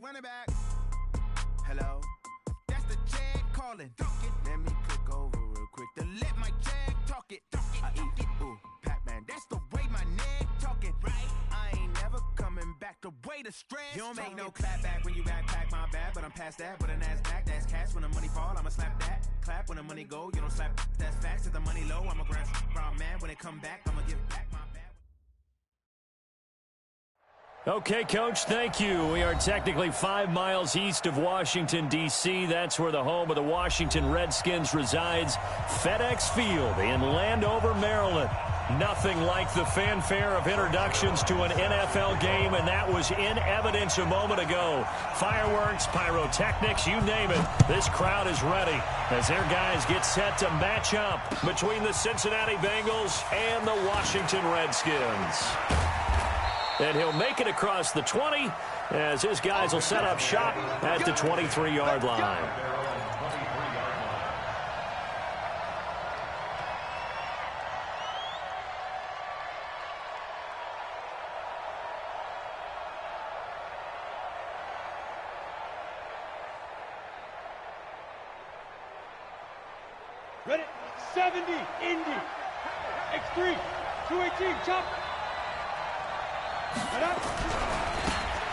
running back. Hello? That's the Jag calling. Let me click over real quick to let my Jag talk it. I eat, ooh, Pac-Man. That's the way my neck talking. Right? I ain't never coming back the way the stress. You don't make no clap back when you backpack my bad, but I'm past that with an ass back. That's cash when the money fall, I'ma slap that. Clap when the money go, you don't slap. That's facts. If the money low, I'ma grab brown man. When it come back, I'ma give back my bad. Okay, Coach, thank you. We are technically 5 miles east of Washington, D.C. That's where the home of the Washington Redskins resides. FedEx Field in Landover, Maryland. Nothing like the fanfare of introductions to an NFL game, and that was in evidence a moment ago. Fireworks, pyrotechnics, you name it. This crowd is ready as their guys get set to match up between the Cincinnati Bengals and the Washington Redskins. And he'll make it across the 20 as his guys will set up shop at the 23-yard line. Ready? 70, Indy. X3, 218, chop.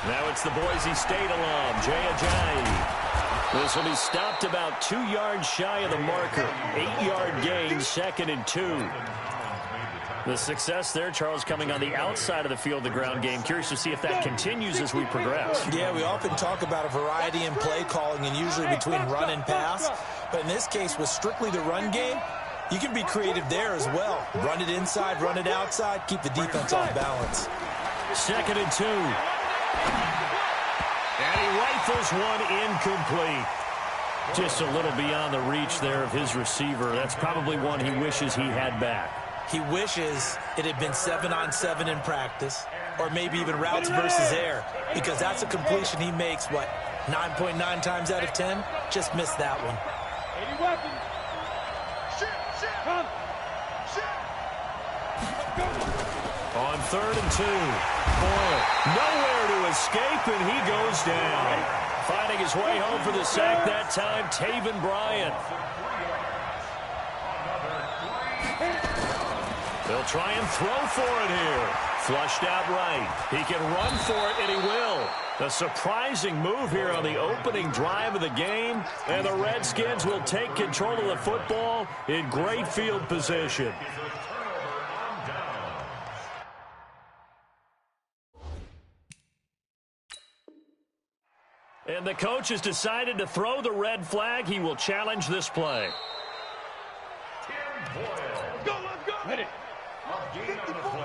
Now it's the Boise State alum, Jay Ajayi. This will be stopped about 2 yards shy of the marker. 8-yard gain, 2nd and 2. The success there, Charles, coming on the outside of the field, the ground game. Curious to see if that continues as we progress. Yeah, we often talk about a variety in play calling and usually between run and pass. But in this case, with strictly the run game, you can be creative there as well. Run it inside, run it outside, keep the defense off balance. 2nd and 2. And he rifles one incomplete. Just a little beyond the reach there of his receiver. That's probably one he wishes he had back. He wishes it had been 7-on-7 in practice, or maybe even routes versus air, because that's a completion he makes, 9.9 times out of 10? Just missed that one. 80 weapons. Come. On 3rd and 2. Boyle, nowhere to escape, and he goes down. Finding his way home for the sack that time, Taven Bryan. They'll try and throw for it here. Flushed out right. He can run for it, and he will. A surprising move here on the opening drive of the game, and the Redskins will take control of the football in great field position. And the coach has decided to throw the red flag. He will challenge this play. Let's go. Ready.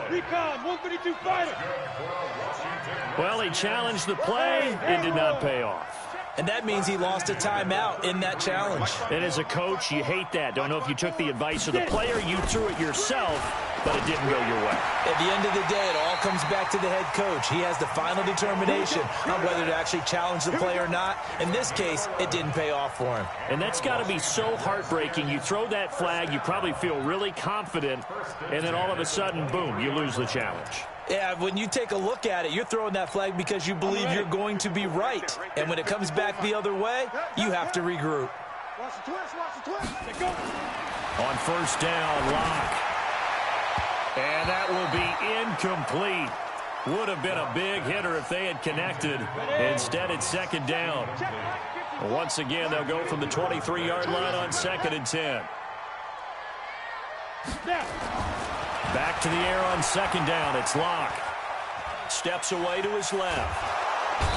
Recon, 132 fighter. Well, he challenged the play. It did not pay off. And that means he lost a timeout in that challenge. And as a coach, you hate that. Don't know if you took the advice of the player. You threw it yourself, but it didn't go your way. At the end of the day, it all comes back to the head coach. He has the final determination on whether to actually challenge the play or not. In this case, it didn't pay off for him. And that's got to be so heartbreaking. You throw that flag, you probably feel really confident, and then all of a sudden, boom, you lose the challenge. Yeah, when you take a look at it, you're throwing that flag because you believe you're going to be right. And when it comes back the other way, you have to regroup. Watch the twist. Let's go. On 1st down, Locke. And that will be incomplete. Would have been a big hitter if they had connected. Instead, it's 2nd down. Once again, they'll go from the 23-yard line on 2nd and 10. Back to the air on 2nd down. It's Locke. Steps away to his left.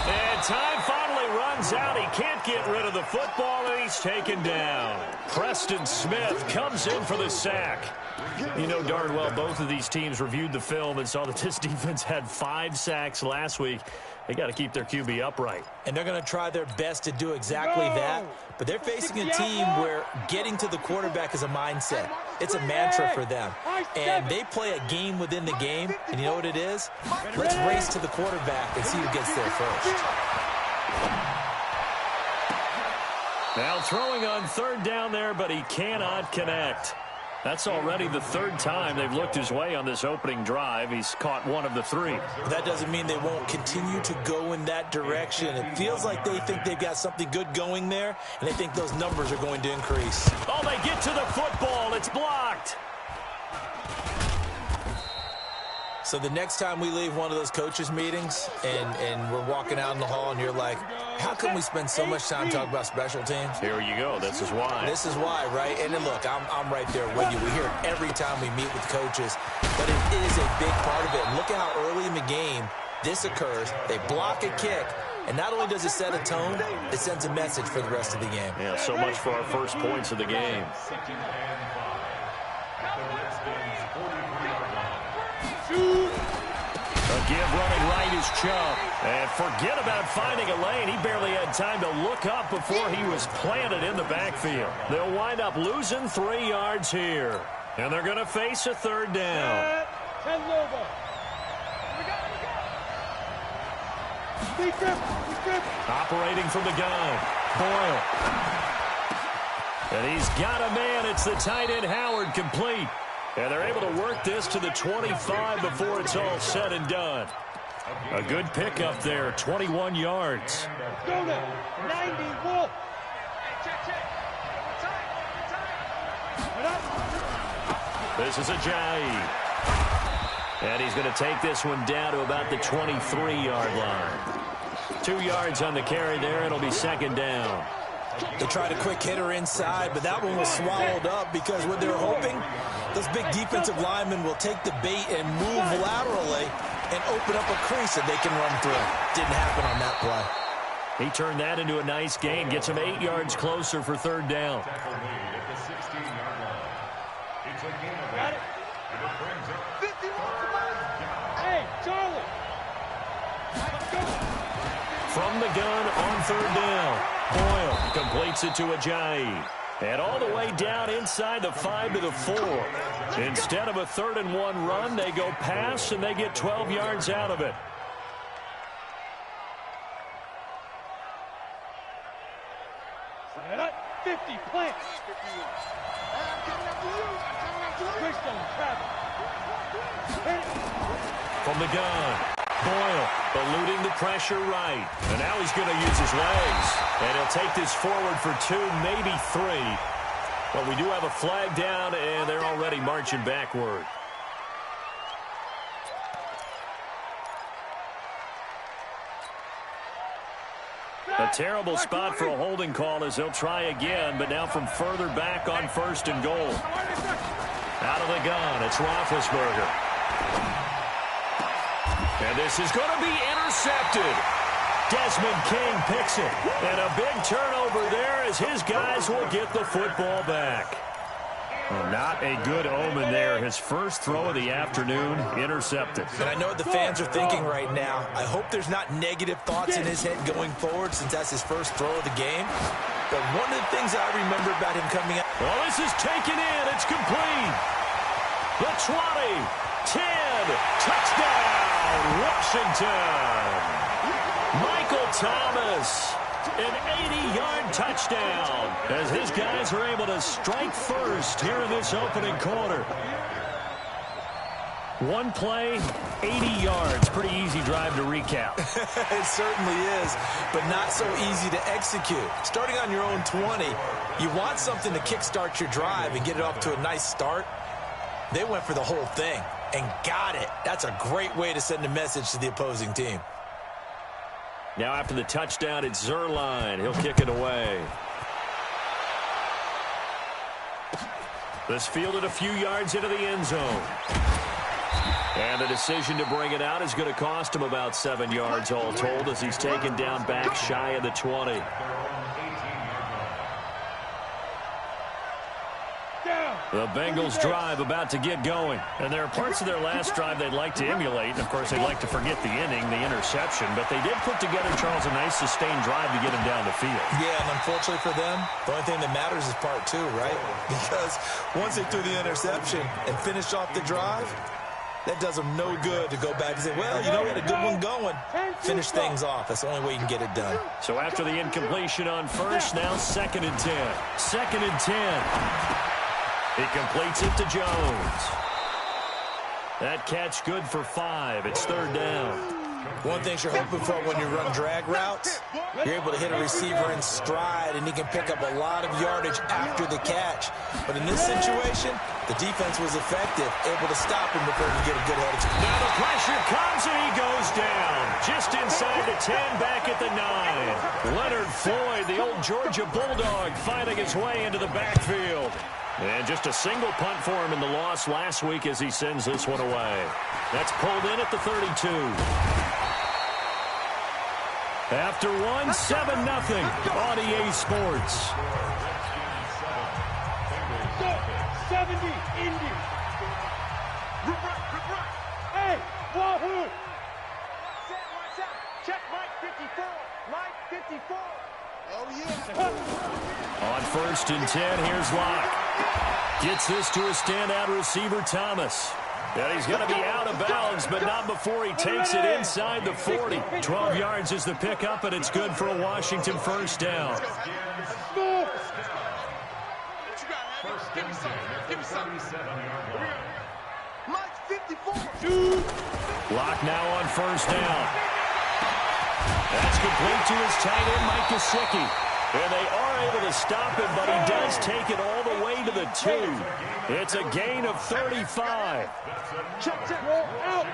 And time finally runs out. He can't get rid of the football, and he's taken down. Preston Smith comes in for the sack. You know darn well both of these teams reviewed the film and saw that this defense had 5 sacks last week. They got to keep their QB upright. And they're going to try their best to do exactly that. But they're facing a team where getting to the quarterback is a mindset. It's a mantra for them. And they play a game within the game. And you know what it is? Let's race to the quarterback and see who gets there first. Now throwing on 3rd down there, but he cannot connect. That's already the third time they've looked his way on this opening drive. He's caught one of the three. That doesn't mean they won't continue to go in that direction. It feels like they think they've got something good going there, and they think those numbers are going to increase. Oh, they get to the football. It's blocked. So the next time we leave one of those coaches' meetings and we're walking out in the hall and you're like, how come we spend so much time talking about special teams? Here you go. This is why. This is why, right? And then look, I'm right there with you. We hear it every time we meet with coaches, but it is a big part of it. And look at how early in the game this occurs. They block a kick, and not only does it set a tone, it sends a message for the rest of the game. Yeah, so much for our first points of the game. A give running right is Chubb. And forget about finding a lane. He barely had time to look up before he was planted in the backfield. They'll wind up losing 3 yards here. And they're going to face a third down. Operating from the gun. Boyle. And he's got a man. It's the tight end Howard, complete. And they're able to work this to the 25 before it's all said and done. A good pickup there, 21 yards. Go now, 90, Wolf. This is Ajayi. And he's going to take this one down to about the 23-yard line. 2 yards on the carry there. It'll be second down. They tried a quick hitter inside, but that one was swallowed up because what they're hoping, those big defensive linemen will take the bait and move laterally and open up a crease that they can run through. Didn't happen on that play. He turned that into a nice gain, gets him 8 yards closer for third down. Hey, Charlie. From the gun on third down. Boyle completes it to Ajayi. And all the way down inside the 5 to the 4. Instead of a 3rd-and-1 run, they go pass, and they get 12 yards out of it. At 50, plant. From the gun, Boyle eluding the pressure right. And now he's going to use his legs. And he'll take this forward for 2, maybe 3. But we do have a flag down, and they're already marching backward. A terrible spot for a holding call as they'll try again, but now from further back on 1st and goal. Out of the gun, it's Roethlisberger. And this is going to be intercepted. Desmond King picks it. And a big turnover there as his guys will get the football back. Well, not a good omen there. His first throw of the afternoon intercepted. And I know what the fans are thinking right now. I hope there's not negative thoughts in his head going forward since that's his first throw of the game. But one of the things I remember about him coming out. Well, this is taken in. It's complete. The 20, 10, touchdown, Washington. Michael Thomas. An 80-yard touchdown as his guys are able to strike first here in this opening quarter. One play, 80 yards. Pretty easy drive to recap. It certainly is, but not so easy to execute. Starting on your own 20, you want something to kickstart your drive and get it off to a nice start. They went for the whole thing and got it. That's a great way to send a message to the opposing team. Now after the touchdown, it's Zuerlein. He'll kick it away. This fielded a few yards into the end zone. And the decision to bring it out is going to cost him about 7 yards all told as he's taken down back shy of the 20. The Bengals drive about to get going. And there are parts of their last drive they'd like to emulate. And, of course, they'd like to forget the inning, the interception. But they did put together, Charles, a nice sustained drive to get him down the field. Yeah, and unfortunately for them, the only thing that matters is part 2, right? Because once they threw the interception and finished off the drive, that does them no good to go back and say, well, you know, we had a good one going. Finish things off. That's the only way you can get it done. So after the incompletion on first, now 2nd and 10. 2nd and 10. He completes it to Jones. That catch good for 5. It's 3rd down. One thing you're hoping for when you run drag routes, you're able to hit a receiver in stride, and he can pick up a lot of yardage after the catch. But in this situation, the defense was effective, able to stop him before he get a good head. Now the pressure comes, and he goes down. Just inside the 10, back at the 9. Leonard Floyd, the old Georgia Bulldog, finding his way into the backfield. And just a single punt for him in the loss last week as he sends this one away. That's pulled in at the 32. After 1, 7-0 on EA Sports. 70, Indy. Hey, Wahoo! Watch out. Check Mike 54. Mike 54. Oh, yeah. On 1st and 10, here's Locke. Gets this to a standout receiver, Thomas. And he's going to be out of bounds, but not before he takes it inside the 40. 12 yards is the pickup, and it's good for a Washington 1st down. Give me something. Mike 54. Locke now on 1st down. That's complete to his tight end, Mike Gesicki. And they are able to stop him, but he does take it all the way to the 2. It's a gain of 35. Out.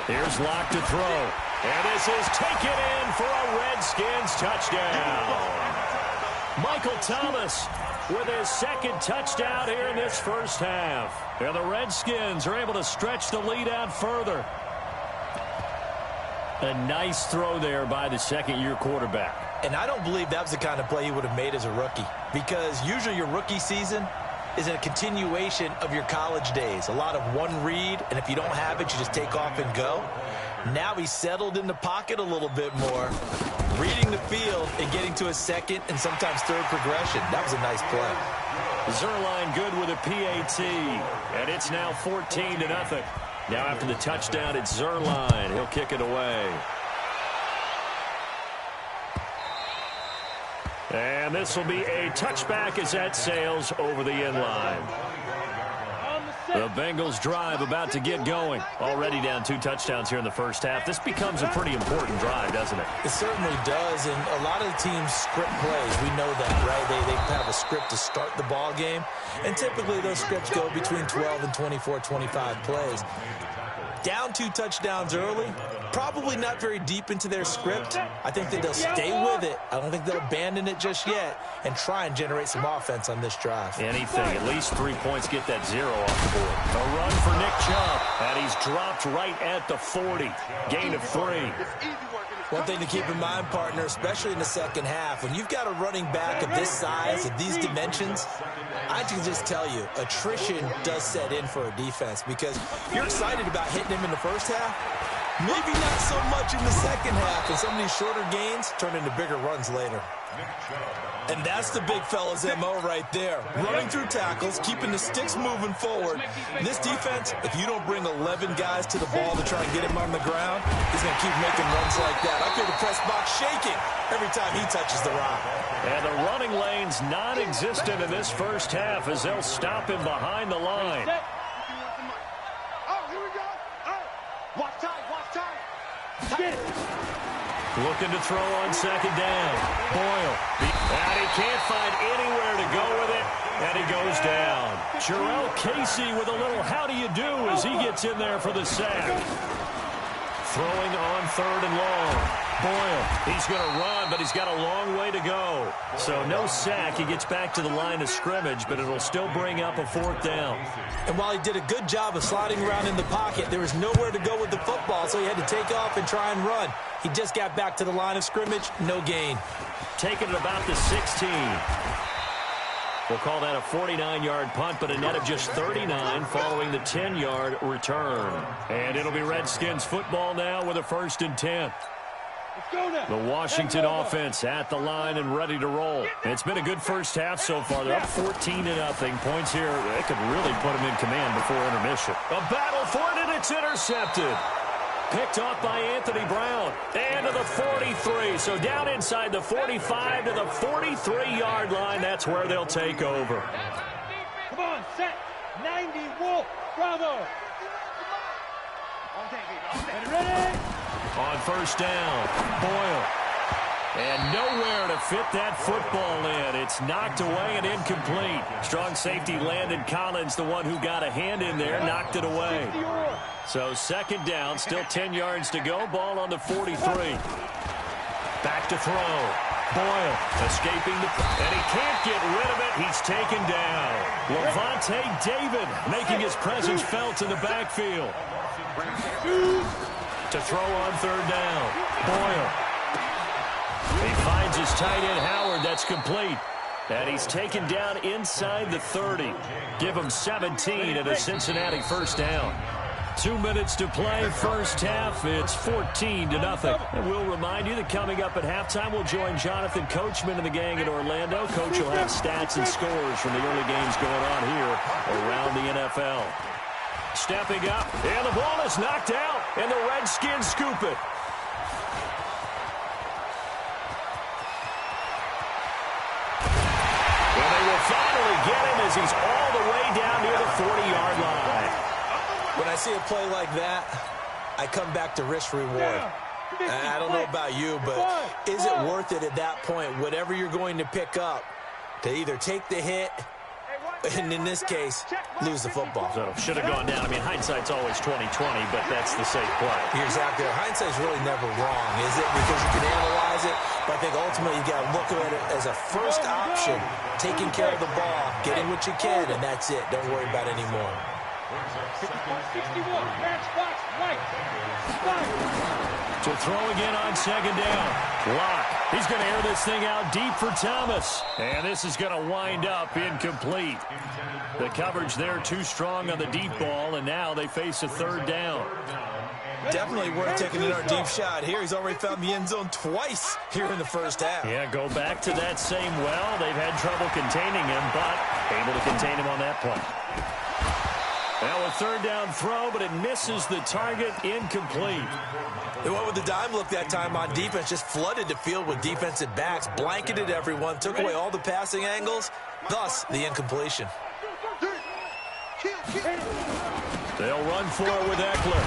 Here's Locke to throw. And this is taken in for a Redskins touchdown. Michael Thomas with his 2nd touchdown here in this 1st half. And the Redskins are able to stretch the lead out further. A nice throw there by the 2nd-year quarterback. And I don't believe that was the kind of play he would have made as a rookie, because usually your rookie season is a continuation of your college days. A lot of one read, and if you don't have it, you just take off and go. Now he's settled in the pocket a little bit more, reading the field and getting to a 2nd and sometimes 3rd progression. That was a nice play. Zuerlein good with a PAT, and it's now 14-0. Now after the touchdown, it's Zuerlein. He'll kick it away. And this will be a touchback as that sails over the end line. The Bengals drive about to get going. Already down 2 touchdowns here in the 1st half. This becomes a pretty important drive, doesn't it? It certainly does, and a lot of the teams script plays. We know that, right? They have a script to start the ball game, and typically those scripts go between 12 and 24, 25 plays. Down 2 touchdowns early, probably not very deep into their script. I think that they'll stay with it. I don't think they'll abandon it just yet and try and generate some offense on this drive. Anything, at least 3 points, get that 0 off the board. A run for Nick Chubb, and he's dropped right at the 40. Gain of 3. One thing to keep in mind, partner, especially in the 2nd half, when you've got a running back of this size, of these dimensions, I can just tell you, attrition does set in for a defense, because you're excited about hitting him in the 1st half, maybe not so much in the 2nd half, and some of these shorter gains turn into bigger runs later. And that's the big fella's MO right there. Running through tackles, keeping the sticks moving forward. This defense, if you don't bring 11 guys to the ball to try and get him on the ground, he's going to keep making runs like that. I feel the press box shaking every time he touches the rock. And the running lane's non-existent in this 1st half as they'll stop him behind the line. Oh, here we go. Oh, watch time. Get it. Looking to throw on 2nd down. Boyle. And he can't find anywhere to go with it. And he goes down. Jarrell Casey with a little how do you do as he gets in there for the sack. Throwing on 3rd and long. Boyle, he's going to run, but he's got a long way to go. So no sack. He gets back to the line of scrimmage, but it'll still bring up a 4th down. And while he did a good job of sliding around in the pocket, there was nowhere to go with the football, so he had to take off and try and run. He just got back to the line of scrimmage, no gain. Taking it about the 16. We'll call that a 49-yard punt, but a net of just 39 following the 10-yard return. And it'll be Redskins football now with a 1st and 10. The Washington offense at the line and ready to roll. It's been a good 1st half so far. They're up 14-0. Points here, they could really put them in command before intermission. A battle for it, and it's intercepted. Picked off by Anthony Brown. And to the 43. So down inside the 45 to the 43-yard line. That's where they'll take over. Come on, set. 90, Wolf. Bravo. Ready? On first down, Boyle. And nowhere to fit that football in. It's knocked away and incomplete. Strong safety Landon Collins, the one who got a hand in there, knocked it away. So second down, still 10 yards to go. Ball on the 43. Back to throw. Boyle escaping and he can't get rid of it. He's taken down. Levante David making his presence felt in the backfield. To throw on third down. Boyle. He finds his tight end Howard. That's complete. And he's taken down inside the 30. Give him 17 and a Cincinnati first down. 2 minutes to play, first half. It's 14-0. And we'll remind you that coming up at halftime, we'll join Jonathan Coachman and the gang in Orlando. Coach will have stats and scores from the early games going on here around the NFL. Stepping up, and the ball is knocked out, and the Redskins scoop it. And they will finally get him as he's all the way down near the 40-yard line. When I see a play like that, I come back to risk-reward. I don't know about you, but is it worth it at that point, whatever you're going to pick up, to either take the hit, and in this case, lose the football? So should have gone down. I mean, hindsight's always 20/20, but that's the safe play. You're exactly right. Hindsight's really never wrong, is it? Because you can analyze it, but I think ultimately you got to look at it as a first option, taking care of the ball, getting what you can, and that's it. Don't worry about it anymore. 61, matchbox, right. To throw again on second down. Locke. He's going to air this thing out deep for Thomas. And this is going to wind up incomplete. The coverage there too strong on the deep ball, and now they face a third down. Definitely worth taking another deep shot here. He's already found the end zone twice here in the first half. Yeah, go back to that same well. They've had trouble containing him, but able to contain him on that play. Now a third down throw, but it misses the target, incomplete. They went with the dime look that time on defense, just flooded the field with defensive backs, blanketed everyone, took away all the passing angles, thus the incompletion. They'll run for it with Eckler.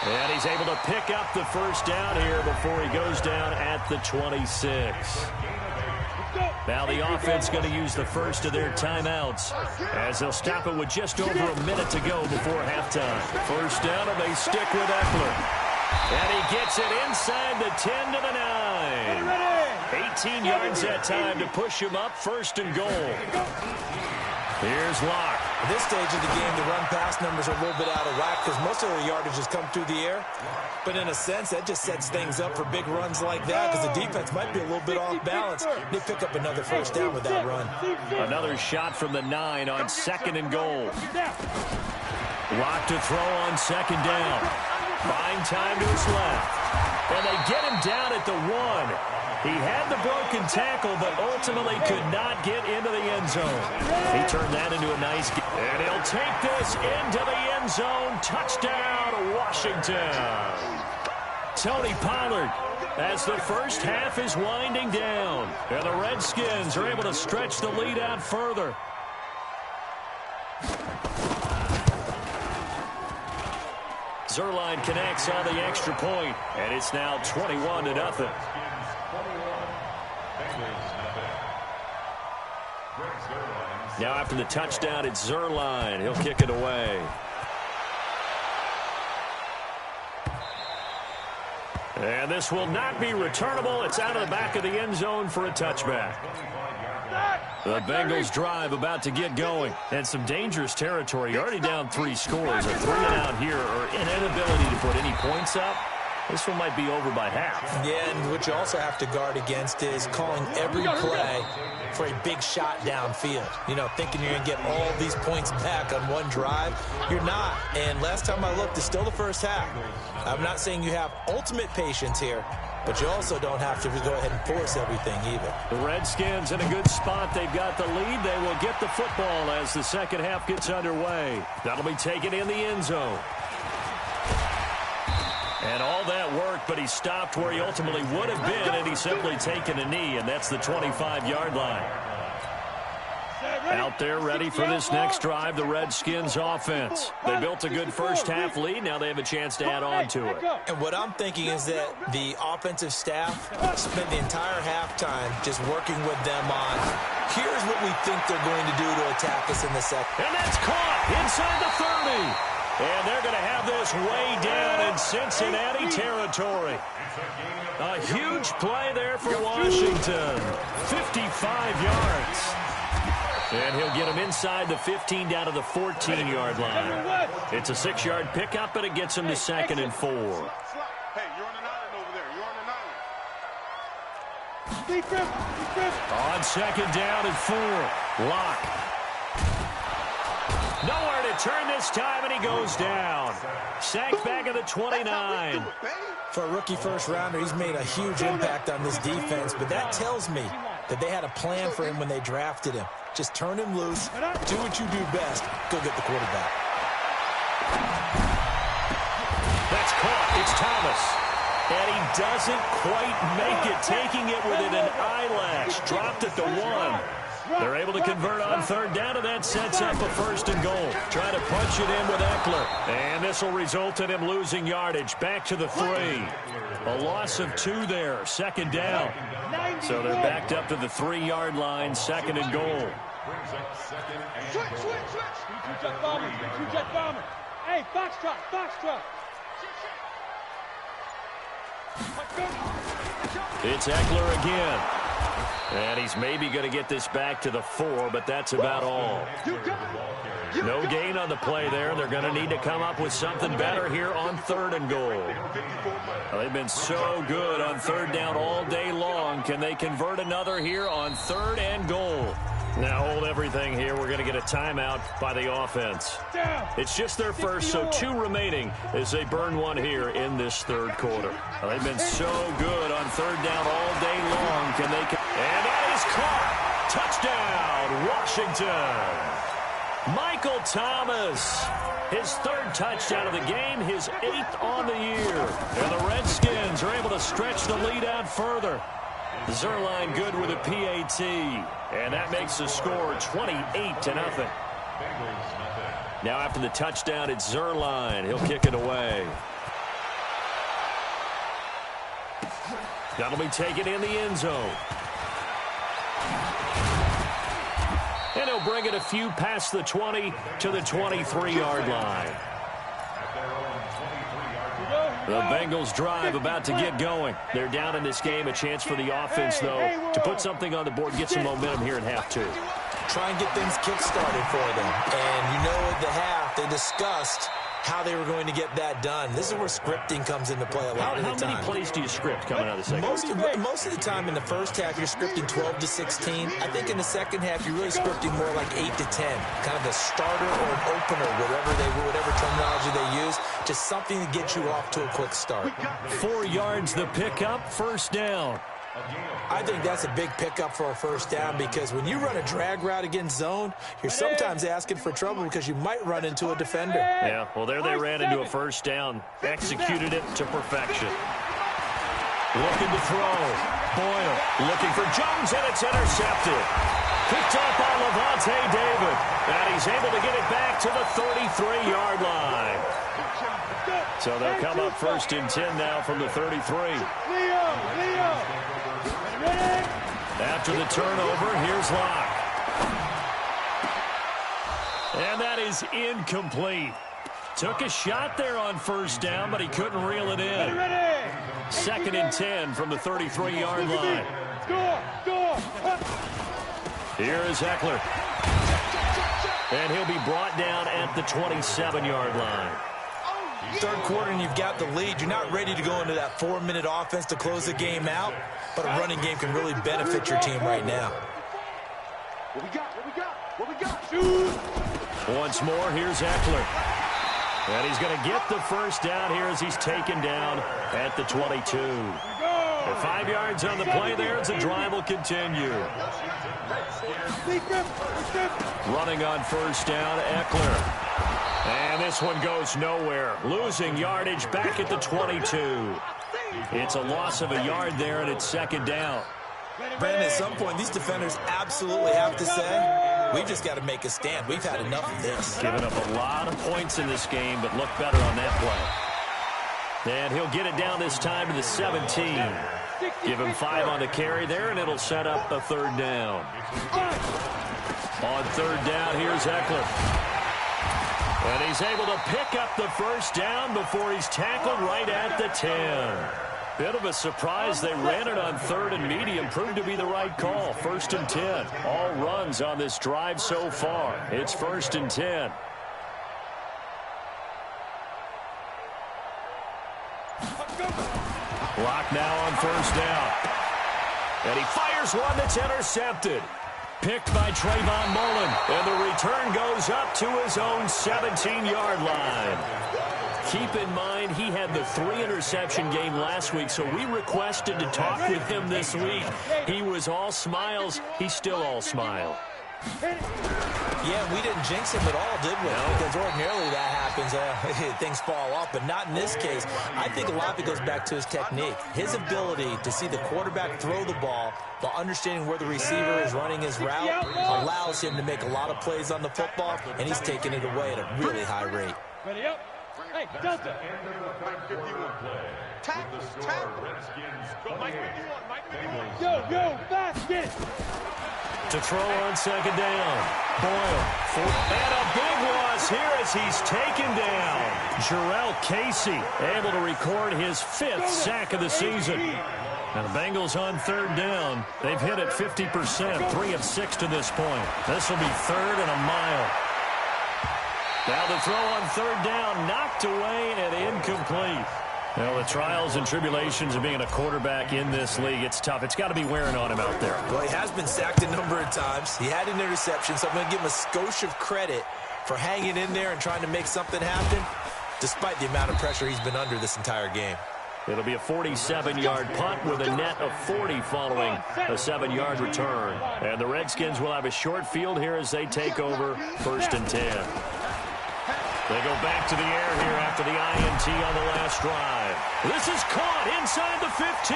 And he's able to pick up the first down here before he goes down at the 26. Now the offense going to use the first of their timeouts as they'll stop it with just over a minute to go before halftime. First down, and they stick with Eckler. And he gets it inside the 10 to the 9. 18 yards that time to push him up, first and goal. Here's Locke. At this stage of the game, the run-pass numbers are a little bit out of whack because most of the yardage has come through the air. But in a sense, that just sets things up for big runs like that because the defense might be a little bit off balance. They pick up another first down with that run. Another shot from the 9 on second and goal. Locke to throw on second down. Buying time to his left. And they get him down at the 1. He had the broken tackle, but ultimately could not get into the end zone. He turned that into a nice game. And he'll take this into the end zone. Touchdown, Washington. Tony Pollard as the first half is winding down. And the Redskins are able to stretch the lead out further. Zuerlein connects on the extra point, and it's now 21-0. Now after the touchdown, it's Zuerlein. He'll kick it away. And this will not be returnable. It's out of the back of the end zone for a touchback. The Bengals drive about to get going. And some dangerous territory. Already down 3 scores. A 3-and-out here, or an inability to put any points up. This one might be over by half. Yeah, and what you also have to guard against is calling every play for a big shot downfield. You know, thinking you're going to get all these points back on one drive. You're not. And last time I looked, it's still the first half. I'm not saying you have ultimate patience here, but you also don't have to go ahead and force everything either. The Redskins in a good spot. They've got the lead. They will get the football as the second half gets underway. That'll be taken in the end zone. And all that worked, but he stopped where he ultimately would have been, and he's simply taken a knee, and that's the 25-yard line. Out there ready for this next drive, the Redskins offense. They built a good first-half lead. Now they have a chance to add on to it. And what I'm thinking is that the offensive staff spent the entire halftime just working with them on, here's what we think they're going to do to attack us in the second. And that's caught inside the 30. And they're going to have this way down in Cincinnati territory. A huge play there for Washington. 55 yards. And he'll get him inside the 15 down to the 14-yard line. It's a 6-yard pickup, but it gets him to 2nd and 4. Hey, you're on an island over there. You're on an island. On 2nd down and 4. Lock. Nowhere to turn this time, and he goes down. Sacked back at the 29. For a rookie first-rounder, he's made a huge impact on this defense, but that tells me that they had a plan for him when they drafted him. Just turn him loose, do what you do best, go get the quarterback. That's caught. It's Thomas. And he doesn't quite make it, taking it within an eyelash. Dropped at the 1. They're able to convert on 3rd down, and that sets up a 1st and goal. Try to punch it in with Eckler. And this will result in him losing yardage. Back to the 3. A loss of 2 there. 2nd down. So they're backed up to the 3-yard line. 2nd and goal. Switch. Two-jet bomber. Hey, foxtrot. It's Eckler again. And he's maybe going to get this back to the 4, but that's about all. No gain on the play there. They're going to need to come up with something better here on 3rd and goal. Well, they've been so good on 3rd down all day long. Can they convert another here on 3rd and goal? Now hold everything here. We're going to get a timeout by the offense. It's just their first, so 2 remaining as they burn one here in this 3rd quarter. Well, they've been so good on 3rd down all day long. Can they? And that is caught. Touchdown, Washington. Michael Thomas, his 3rd touchdown of the game, his 8th on the year. And the Redskins are able to stretch the lead out further. Zerline good with a PAT, and that makes the score 28-0. Now after the touchdown, it's Zerline. He'll kick it away. That'll be taken in the end zone. And he'll bring it a few past the 20 to the 23-yard line. The Bengals drive about to get going. They're down in this game. A chance for the offense, though, to put something on the board, get some momentum here in half 2. Try and get things kick-started for them. And you know at the half, they discussed how they were going to get that done. This is where scripting comes into play a lot of the time. How many plays do you script coming out of the second? Most of the time in the first half, you're scripting 12 to 16. I think in the second half, you're really scripting more like 8 to 10. Kind of a starter or an opener, whatever terminology they use. Just something to get you off to a quick start. 4 yards the pickup, 1st down. I think that's a big pickup for a 1st down because when you run a drag route against zone, you're sometimes asking for trouble because you might run into a defender. Yeah, well, there they ran into a 1st down. Executed it to perfection. Looking to throw. Boyle looking for Jones, and it's intercepted. Picked up by Levante David. And he's able to get it back to the 33-yard line. So they'll come up 1st and 10 now from the 33. Leo. After the turnover, here's Locke. And that is incomplete. Took a shot there on 1st down, but he couldn't reel it in. 2nd and 10 from the 33-yard line. Here is Eckler. And he'll be brought down at the 27-yard line. 3rd quarter and you've got the lead. You're not ready to go into that 4-minute offense to close the game out, but a running game can really benefit your team right now. What we got? Once more, here's Eckler. And he's going to get the 1st down here as he's taken down at the 22. And 5 yards on the play there as the drive will continue. Running on 1st down, Eckler. And this one goes nowhere. Losing yardage back at the 22. It's a loss of a yard there, and it's second down. Brandon, at some point, these defenders absolutely have to say, we've just got to make a stand. We've had enough of this. Giving up a lot of points in this game, but look better on that play. And he'll get it down this time to the 17. Give him 5 on the carry there, and it'll set up a third down. On third down, here's Eckler. And he's able to pick up the first down before he's tackled right at the 10. Bit of a surprise. They ran it on third and medium. Proved to be the right call. First and 10. All runs on this drive so far. It's first and 10. Clock now on first down. And he fires one that's intercepted. Picked by Trayvon Mullen. And the return goes up to his own 17-yard line. Keep in mind, he had the 3-interception game last week, so we requested to talk with him this week. He was all smiles. He's still all smile. Yeah, we didn't jinx him at all, did we? No. Because ordinarily that happens, things fall off, but not in this case. I think a lot of it goes back to his technique. His ability to see the quarterback throw the ball while understanding where the receiver is running his route allows him to make a lot of plays on the football, and he's taking it away at a really high rate. Ready up. Hey, Delta. Yo, basket. To throw on second down. Boyle. And a big loss here as he's taken down. Jarrell Casey able to record his 5th sack of the season. And the Bengals on third down. They've hit it 50%, 3 of 6 to this point. This will be third and a mile. Now the throw on third down, knocked away and incomplete. Well, the trials and tribulations of being a quarterback in this league, it's tough. It's got to be wearing on him out there. Well, he has been sacked a number of times. He had an interception, so I'm going to give him a skosh of credit for hanging in there and trying to make something happen, despite the amount of pressure he's been under this entire game. It'll be a 47-yard punt with a net of 40 following a 7-yard return. And the Redskins will have a short field here as they take over first and 10. They go back to the air here after the INT on the last drive. This is caught inside the 15.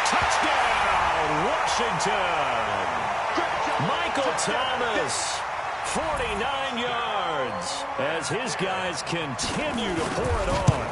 Touchdown, Washington. Michael Thomas, 49 yards, as his guys continue to pour it on.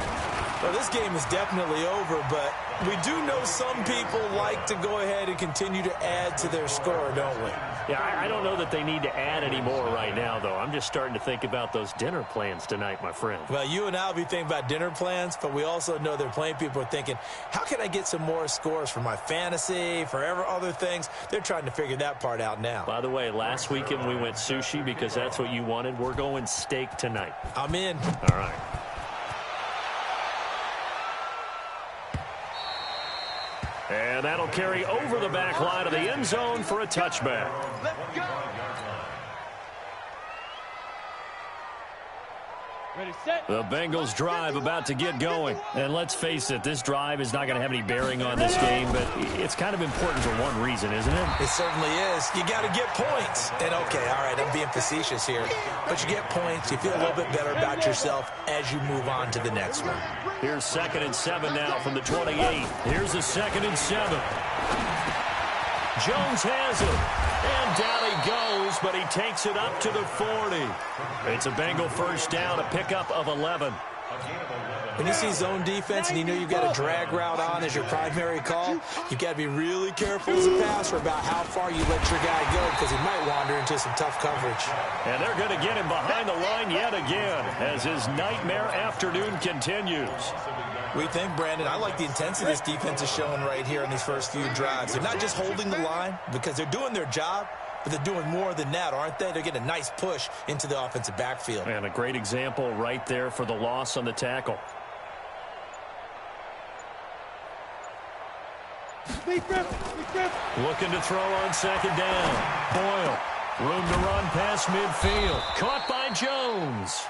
Well, this game is definitely over, but we do know some people like to go ahead and continue to add to their score, don't we? Yeah, I don't know that they need to add any more right now, though. I'm just starting to think about those dinner plans tonight, my friend. Well, you and I will be thinking about dinner plans, but we also know there are plenty of people are thinking, how can I get some more scores for my fantasy, for other things? They're trying to figure that part out now. By the way, last weekend we went sushi because that's what you wanted. We're going steak tonight. I'm in. All right. And that'll carry over the back line of the end zone for a touchback. Ready, set. The Bengals drive about to get going. And let's face it, this drive is not going to have any bearing on this game, but it's kind of important for one reason, isn't it? It certainly is. You got to get points. And, okay, all right, I'm being facetious here. But you get points. You feel a little bit better about yourself as you move on to the next one. Here's 2nd and 7 now from the 28. Here's the 2nd and 7. Jones has it. And down he goes, but he takes it up to the 40. It's a Bengal first down, a pickup of 11. When you see zone defense and you know you've got a drag route on as your primary call, you've got to be really careful as a passer about how far you let your guy go because he might wander into some tough coverage. And they're going to get him behind the line yet again as his nightmare afternoon continues. We think, Brandon, I like the intensity this defense is showing right here in these first few drives. They're not just holding the line because they're doing their job, but they're doing more than that, aren't they? They're getting a nice push into the offensive backfield. And a great example right there for the loss on the tackle. Looking to throw on second down. Boyle. Room to run past midfield. Caught by Jones.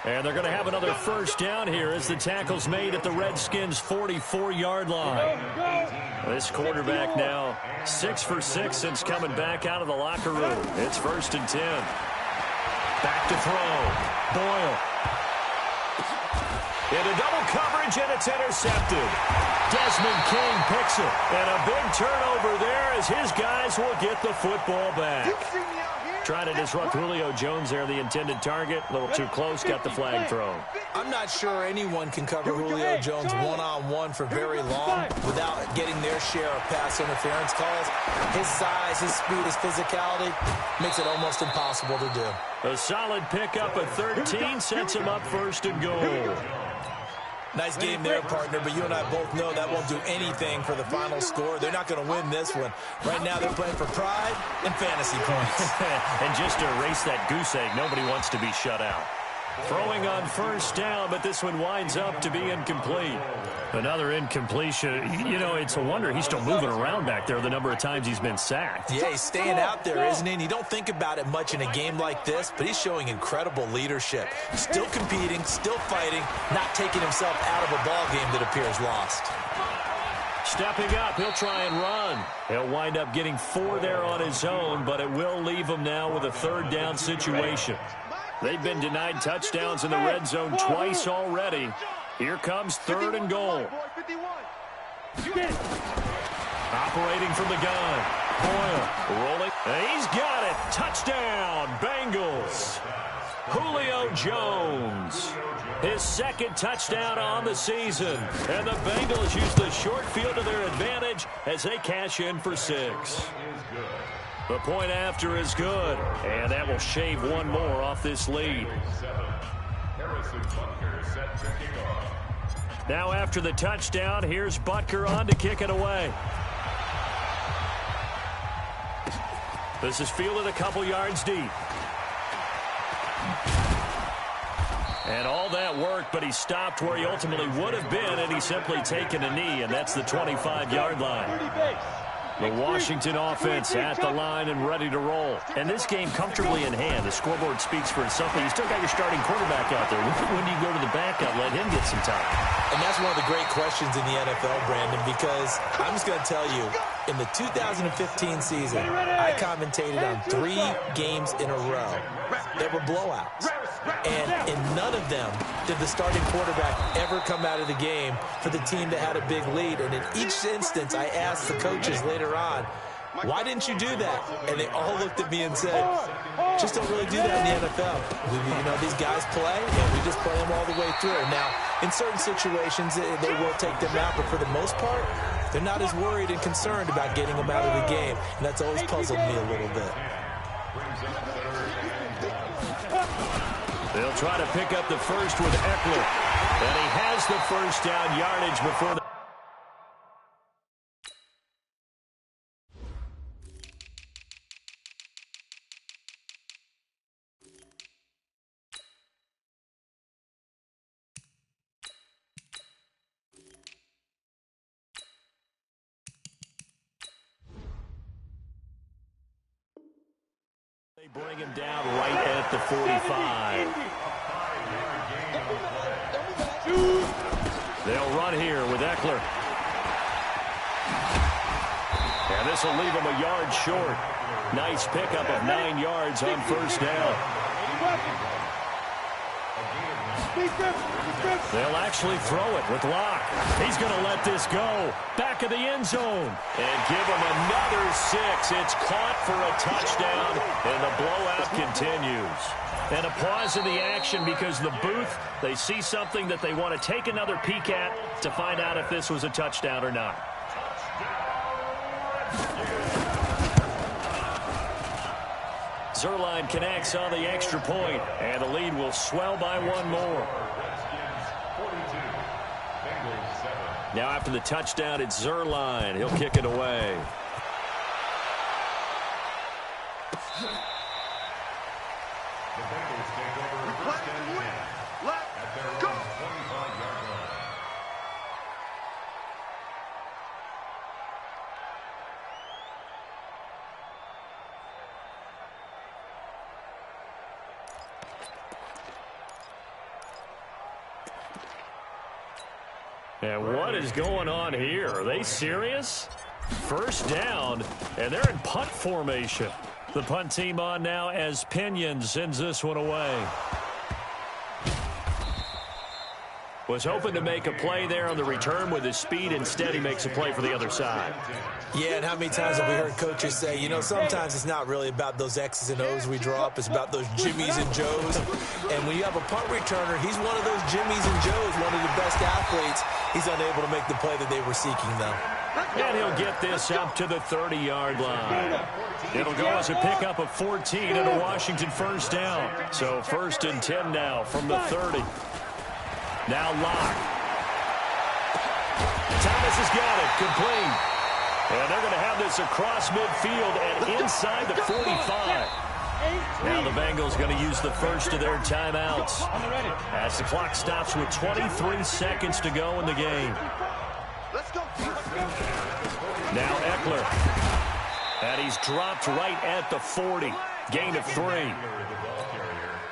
And they're going to have another first down here as the tackle's made at the Redskins' 44-yard line. This quarterback now 6 for 6 since coming back out of the locker room. It's 1st and 10. Back to throw. Boyle. Into double coverage, and it's intercepted. Desmond King picks it. And a big turnover there as his guys will get the football back. Trying to disrupt Julio Jones there, the intended target. A little too close, got the flag thrown. I'm not sure anyone can cover Julio Jones one-on-one for very long without getting their share of pass interference calls. His size, his speed, his physicality makes it almost impossible to do. A solid pickup at 13 sets him up first and goal. Nice game there, partner, but you and I both know that won't do anything for the final score. They're not going to win this one. Right now they're playing for pride and fantasy points. And just to erase that goose egg, nobody wants to be shut out. Throwing on first down, but this one winds up to be incomplete. Another incompletion. You know, it's a wonder he's still moving around back there the number of times he's been sacked. Yeah, he's staying out there, isn't he? And you don't think about it much in a game like this, but he's showing incredible leadership. Still competing, still fighting, not taking himself out of a ball game that appears lost. Stepping up, he'll try and run. He'll wind up getting 4 there on his own, but it will leave him now with a third down situation. They've been denied touchdowns in the red zone twice already. Here comes 3rd and goal. Operating from the gun. Boyle rolling. And he's got it. Touchdown, Bengals. Julio Jones. His 2nd touchdown on the season. And the Bengals use the short field to their advantage as they cash in for 6. The point after is good, and that will shave one more off this lead. Now after the touchdown, here's Butker on to kick it away. This is fielded a couple yards deep. And all that work, but he stopped where he ultimately would have been, and he's simply taken a knee, and that's the 25-yard line. The Washington offense at the line and ready to roll. And this game comfortably in hand. The scoreboard speaks for itself, but you still got your starting quarterback out there. When do you go to the backup? Let him get some time. And that's one of the great questions in the NFL, Brandon, because I'm just going to tell you, in the 2015 season, I commentated on 3 games in a row that were blowouts. And in none of them did the starting quarterback ever come out of the game for the team that had a big lead. And in each instance, I asked the coaches later on, why didn't you do that? And they all looked at me and said, just don't really do that in the NFL. You know, these guys play, and we just play them all the way through. Now, in certain situations, they will take them out, but for the most part, they're not as worried and concerned about getting them out of the game. And that's always puzzled me a little bit. They'll try to pick up the first with Eckler. And he has the first down yardage before the... They bring him down right at the 45. They'll run here with Eckler. And this will leave him a yard short. Nice pickup of 9 yards on first down. They'll actually throw it with Locke. He's going to let this go. Back of the end zone. And give him another 6. It's caught for a touchdown, and the blowout continues. And a pause in the action because the booth, they see something that they want to take another peek at to find out if this was a touchdown or not. Zuerlein connects on the extra point, and the lead will swell by 1 more. Now after the touchdown, it's Zuerlein. He'll kick it away. And what is going on here? Are they serious? First down, and they're in punt formation. The punt team on now as Pinion sends this one away. Was hoping to make a play there on the return with his speed. Instead, he makes a play for the other side. Yeah, and how many times have we heard coaches say, you know, sometimes it's not really about those X's and O's we draw up. It's about those Jimmies and Joes. And when you have a punt returner, he's one of those Jimmies and Joes, one of the best athletes. He's unable to make the play that they were seeking, though. And he'll get this up to the 30-yard line. It'll go as a pickup of 14 and a Washington first down. So 1st and 10 now from the 30. Now Locke. Thomas has got it. Complete. And they're going to have this across midfield and inside the 45. Now the Bengals going to use the first of their timeouts as the clock stops with 23 seconds to go in the game. Now Eckler. And he's dropped right at the 40. Gain of 3.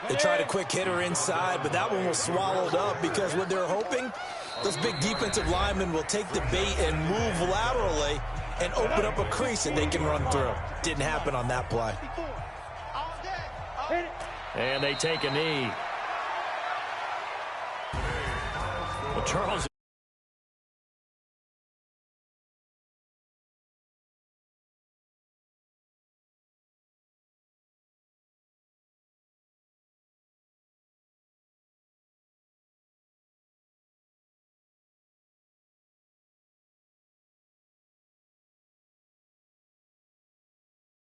They tried a quick hitter inside, but that one was swallowed up because what they're hoping, those big defensive linemen will take the bait and move laterally and open up a crease that they can run through. Didn't happen on that play. And they take a knee. Well, Charles,